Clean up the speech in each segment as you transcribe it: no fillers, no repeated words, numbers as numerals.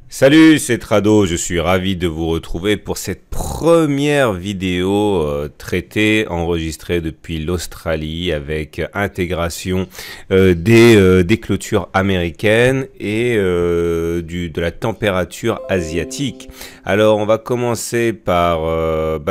Salut, c'est Trado, je suis ravi de vous retrouver pour cette première vidéo traitée, enregistrée depuis l'Australie avec intégration des clôtures américaines et de la température asiatique. Alors on va commencer par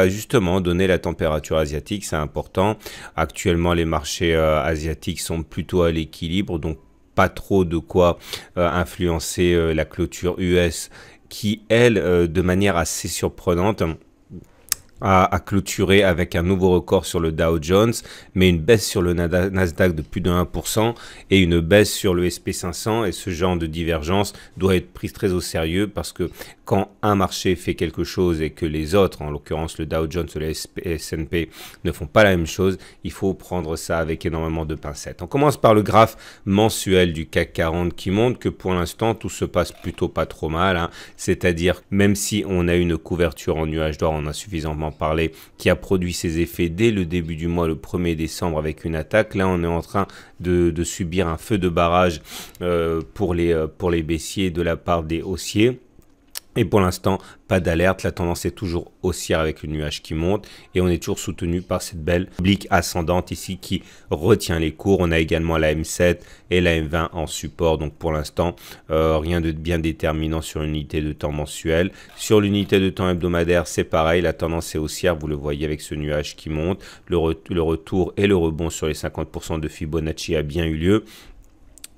justement donner la température asiatique, c'est important. Actuellement les marchés asiatiques sont plutôt à l'équilibre, donc pas trop de quoi influencer la clôture US qui, elle, de manière assez surprenante, a clôturé avec un nouveau record sur le Dow Jones, mais une baisse sur le Nasdaq de plus de 1% et une baisse sur le SP500. Et ce genre de divergence doit être prise très au sérieux parce que quand un marché fait quelque chose et que les autres, en l'occurrence le Dow Jones ou le S&P, ne font pas la même chose, il faut prendre ça avec énormément de pincettes. On commence par le graphe mensuel du CAC 40 qui montre que pour l'instant tout se passe plutôt pas trop mal, hein. C'est-à-dire même si on a une couverture en nuage d'or, on a suffisamment parlé, qui a produit ses effets dès le début du mois, le 1er décembre, avec une attaque. Là, on est en train de subir un feu de barrage pour les baissiers de la part des haussiers. Et pour l'instant, pas d'alerte, la tendance est toujours haussière avec le nuage qui monte et on est toujours soutenu par cette belle oblique ascendante ici qui retient les cours. On a également la M7 et la M20 en support, donc pour l'instant, rien de bien déterminant sur l'unité de temps mensuelle. Sur l'unité de temps hebdomadaire, c'est pareil, la tendance est haussière, vous le voyez avec ce nuage qui monte. Le retour et le rebond sur les 50% de Fibonacci a bien eu lieu.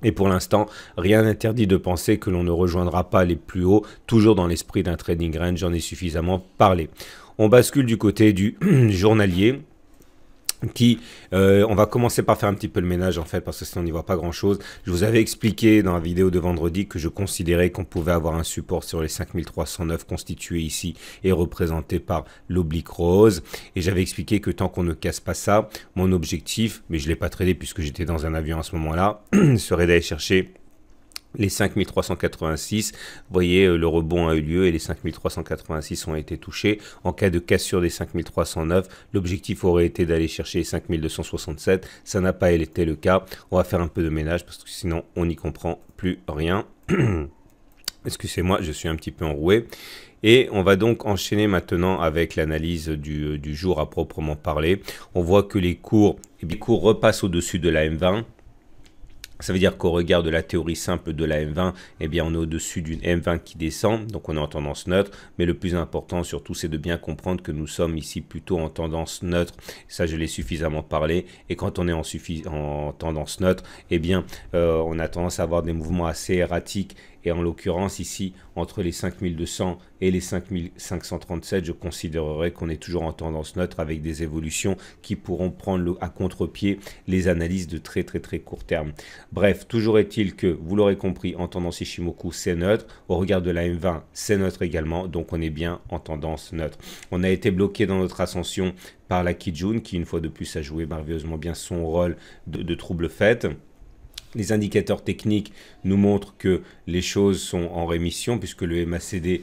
Et pour l'instant, rien n'interdit de penser que l'on ne rejoindra pas les plus hauts, toujours dans l'esprit d'un trading range, j'en ai suffisamment parlé. On bascule du côté du journalier. On va commencer par faire un petit peu le ménage en fait parce que sinon on n'y voit pas grand chose. Je vous avais expliqué dans la vidéo de vendredi que je considérais qu'on pouvait avoir un support sur les 5309 constitué ici et représenté par l'oblique rose, et j'avais expliqué que tant qu'on ne casse pas ça, mon objectif, mais je ne l'ai pas tradé puisque j'étais dans un avion à ce moment là, serait d'aller chercher les 5386, vous voyez, le rebond a eu lieu et les 5386 ont été touchés. En cas de cassure des 5309, l'objectif aurait été d'aller chercher les 5267. Ça n'a pas été le cas. On va faire un peu de ménage parce que sinon on n'y comprend plus rien. Excusez-moi, je suis un petit peu enroué. Et on va donc enchaîner maintenant avec l'analyse du jour à proprement parler. On voit que les cours repassent au-dessus de la M20. Ça veut dire qu'au regard de la théorie simple de la M20, eh bien on est au-dessus d'une M20 qui descend, donc on est en tendance neutre. Mais le plus important surtout, c'est de bien comprendre que nous sommes ici plutôt en tendance neutre. Ça, je l'ai suffisamment parlé. Et quand on est en tendance neutre, eh bien on a tendance à avoir des mouvements assez erratiques. Et en l'occurrence ici, entre les 5200 et les 5537, je considérerais qu'on est toujours en tendance neutre avec des évolutions qui pourront prendre à contre-pied les analyses de très court terme. Bref, toujours est-il que, vous l'aurez compris, en tendance Ishimoku, c'est neutre. Au regard de la M20, c'est neutre également. Donc, on est bien en tendance neutre. On a été bloqué dans notre ascension par la Kijun, qui, une fois de plus, a joué merveilleusement bien son rôle de trouble fête. Les indicateurs techniques nous montrent que les choses sont en rémission puisque le MACD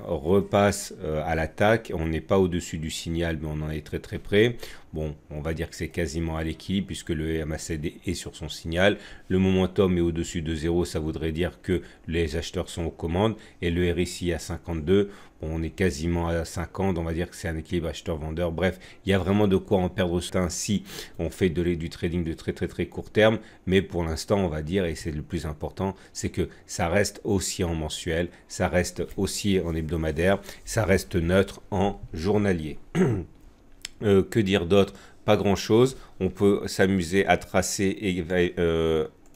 repasse à l'attaque. On n'est pas au-dessus du signal, mais on en est très près. Bon, on va dire que c'est quasiment à l'équilibre puisque le MACD est sur son signal. Le momentum est au-dessus de 0, ça voudrait dire que les acheteurs sont aux commandes. Et le RSI à 52, bon, on est quasiment à 50, on va dire que c'est un équilibre acheteur-vendeur. Bref, il y a vraiment de quoi en perdre ce temps si on fait du trading de très court terme. Mais pour l'instant, on va dire, et c'est le plus important, c'est que ça reste aussi en mensuel, ça reste aussi en hebdomadaire, ça reste neutre en journalier. Que dire d'autre? Pas grand chose. On peut s'amuser à tracer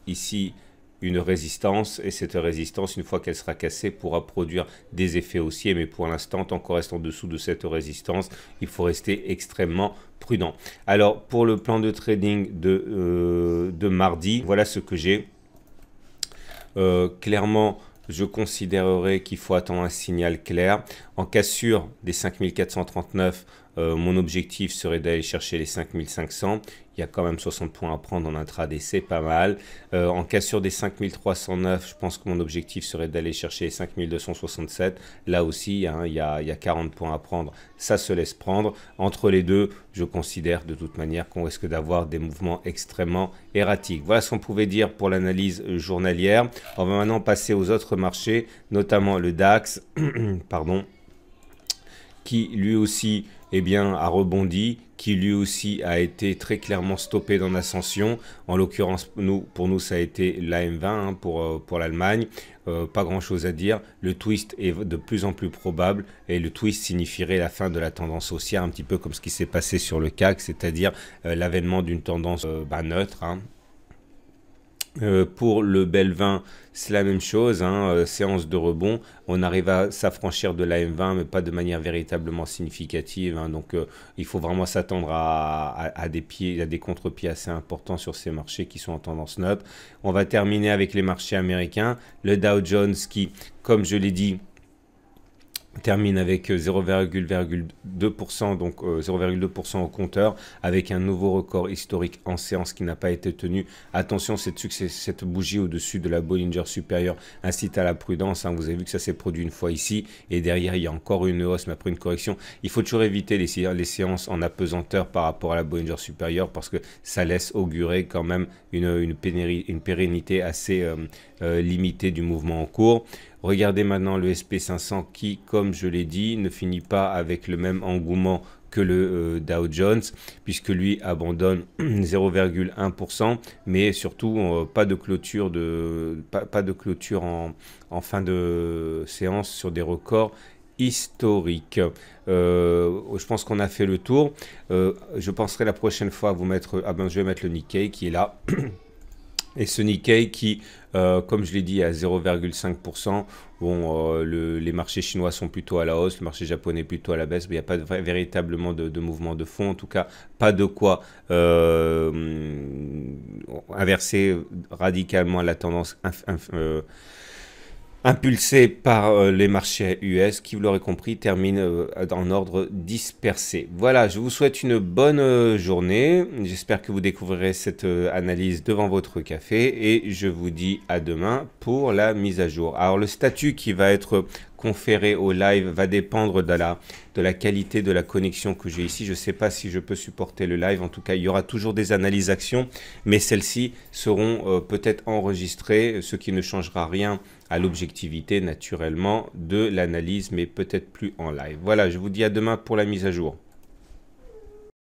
ici une résistance, et cette résistance, une fois qu'elle sera cassée, pourra produire des effets haussiers, mais pour l'instant, tant qu'on reste en dessous de cette résistance, il faut rester extrêmement prudent. Alors, pour le plan de trading de mardi, voilà ce que j'ai. Clairement, je considérerais qu'il faut attendre un signal clair. En cassure des 5439, mon objectif serait d'aller chercher les 5500. il y a quand même 60 points à prendre en intraday, c'est pas mal. En cassure des 5309, je pense que mon objectif serait d'aller chercher les 5267. Là aussi, hein, il y a 40 points à prendre, ça se laisse prendre. Entre les deux, je considère de toute manière qu'on risque d'avoir des mouvements extrêmement erratiques. Voilà ce qu'on pouvait dire pour l'analyse journalière. On va maintenant passer aux autres marchés, notamment le DAX, pardon, qui lui aussi eh bien, a rebondi, qui lui aussi a été très clairement stoppé dans l'ascension. En l'occurrence, pour nous, ça a été l'AM20 hein, pour l'Allemagne. Pas grand chose à dire. Le twist est de plus en plus probable et le twist signifierait la fin de la tendance haussière, un petit peu comme ce qui s'est passé sur le CAC, c'est-à-dire l'avènement d'une tendance neutre. Hein. Pour le Belvin, c'est la même chose, hein, séance de rebond. On arrive à s'affranchir de la M20, mais pas de manière véritablement significative. Hein, donc, il faut vraiment s'attendre à des contre-pieds assez importants sur ces marchés qui sont en tendance neutre. On va terminer avec les marchés américains. Le Dow Jones qui, comme je l'ai dit, termine avec 0,2%, donc 0,2% au compteur, avec un nouveau record historique en séance qui n'a pas été tenu. Attention, cette bougie au-dessus de la Bollinger supérieure incite à la prudence. Hein. Vous avez vu que ça s'est produit une fois ici, et derrière, il y a encore une hausse, mais après une correction. Il faut toujours éviter les séances en apesanteur par rapport à la Bollinger supérieure, parce que ça laisse augurer quand même une pérennité assez limitée du mouvement en cours. Regardez maintenant le SP500 qui, comme je l'ai dit, ne finit pas avec le même engouement que le Dow Jones, puisque lui abandonne 0,1%, mais surtout pas de clôture, en fin de séance sur des records historiques. Je pense qu'on a fait le tour. Je penserai la prochaine fois à vous mettre... Ah ben, je vais mettre le Nikkei qui est là. Et ce Nikkei qui, comme je l'ai dit, est à 0,5%. Bon, les marchés chinois sont plutôt à la hausse, le marché japonais plutôt à la baisse, mais il n'y a pas véritablement de mouvement de fond. En tout cas, pas de quoi inverser radicalement la tendance impulsé par les marchés US qui, vous l'aurez compris, terminent en ordre dispersé. Voilà, je vous souhaite une bonne journée. J'espère que vous découvrirez cette analyse devant votre café et je vous dis à demain pour la mise à jour. Alors, le statut qui va être conféré au live va dépendre de la qualité de la connexion que j'ai ici. Je ne sais pas si je peux supporter le live. En tout cas, il y aura toujours des analyses actions, mais celles-ci seront peut-être enregistrées, ce qui ne changera rien à l'objectivité naturellement de l'analyse, mais peut-être plus en live. Voilà, je vous dis à demain pour la mise à jour.